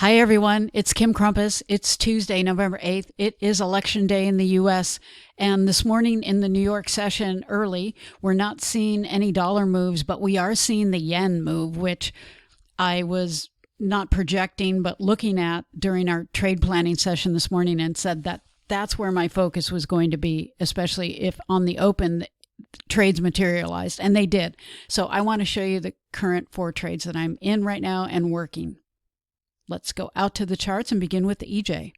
Hi, everyone. It's Kim Crumpus. It's Tuesday, November 8th. It is election day in the U.S. And this morning in the New York session early, we're not seeing any dollar moves, but we are seeing the yen move, which I was not projecting, but looking at during our trade planning session this morning and said that that's where my focus was going to be, especially if on the open trades materialized, and they did. So I want to show you the current 4 trades that I'm in right now and working. Let's go out to the charts and begin with the EJ.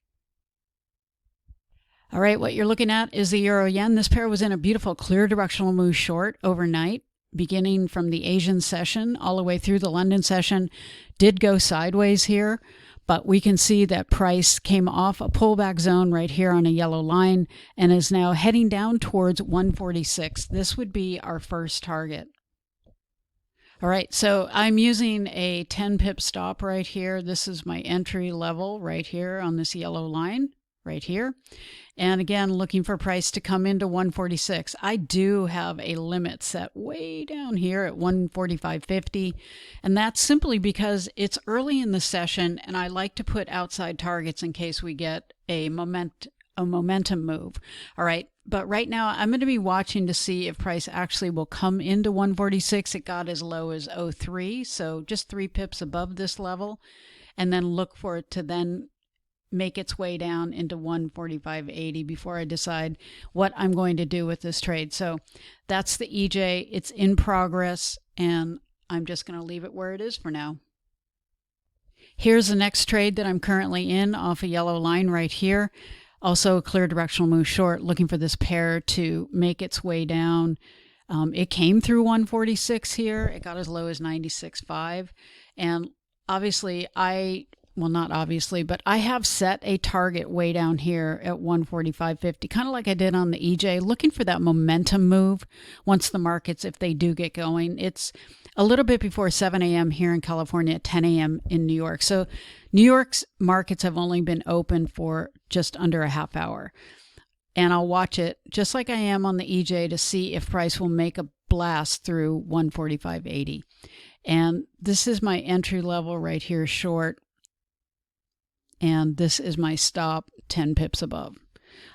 All right, what you're looking at is the euro yen. This pair was in a beautiful clear directional move short overnight, beginning from the Asian session all the way through the London session. Did go sideways here, but we can see that price came off a pullback zone right here on a yellow line and is now heading down towards 146. This would be our first target. All right, so I'm using a 10 pip stop right here. This is my entry level right here on this yellow line right here. And again, looking for price to come into 146. I do have a limit set way down here at 145.50. And that's simply because it's early in the session and I like to put outside targets in case we get a momentum move. All right. But right now I'm going to be watching to see if price actually will come into 146. It got as low as 03. So just 3 pips above this level, and then look for it to then make its way down into 145.80 before I decide what I'm going to do with this trade. So that's the EJ. It's in progress and I'm just going to leave it where it is for now. Here's the next trade that I'm currently in off a yellow line right here. Also a clear directional move short, looking for this pair to make its way down. It came through 146 here. It got as low as 96.5. And obviously not obviously, but I have set a target way down here at 145.50, kind of like I did on the EJ, looking for that momentum move once the markets, if they do get going. It's a little bit before 7 a.m. here in California, at 10 a.m. in New York. So New York's markets have only been open for just under a half hour. And I'll watch it just like I am on the EJ to see if price will make a blast through 145.80. And this is my entry level right here short. And this is my stop 10 pips above.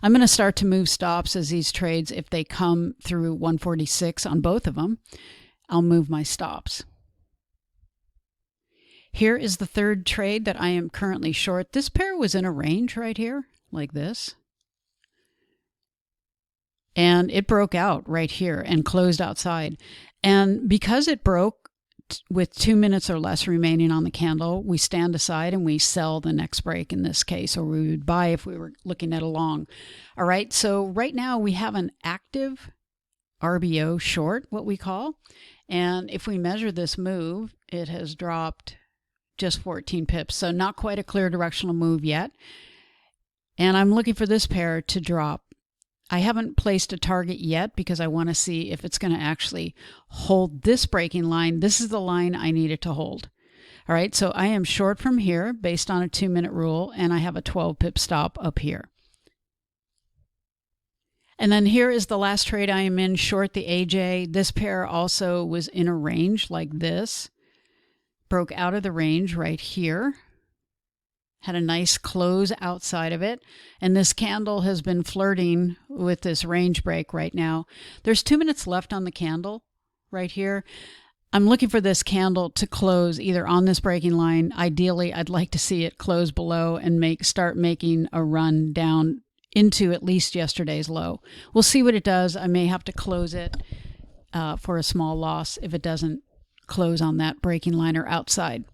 I'm going to start to move stops as these trades, if they come through 146 on both of them, I'll move my stops. Here is the third trade that I am currently short. This pair was in a range right here, like this. And it broke out right here and closed outside. And because it broke with 2 minutes or less remaining on the candle, we stand aside and we sell the next break in this case, or we would buy if we were looking at a long. All right, so right now we have an active RBO short, what we call. And if we measure this move, it has dropped just 14 pips. So not quite a clear directional move yet. And I'm looking for this pair to drop. I haven't placed a target yet because I want to see if it's going to actually hold this breaking line. This is the line I need it to hold. All right, so I am short from here based on a 2-minute rule, and I have a 12 pip stop up here. And then here is the last trade I am in, short the AJ. This pair also was in a range like this. Broke out of the range right here. Had a nice close outside of it. And this candle has been flirting with this range break right now. There's 2 minutes left on the candle right here. I'm looking for this candle to close either on this breaking line. Ideally, I'd like to see it close below and start making a run down into at least yesterday's low. We'll see what it does. I may have to close it for a small loss if it doesn't close on that breaking line or outside.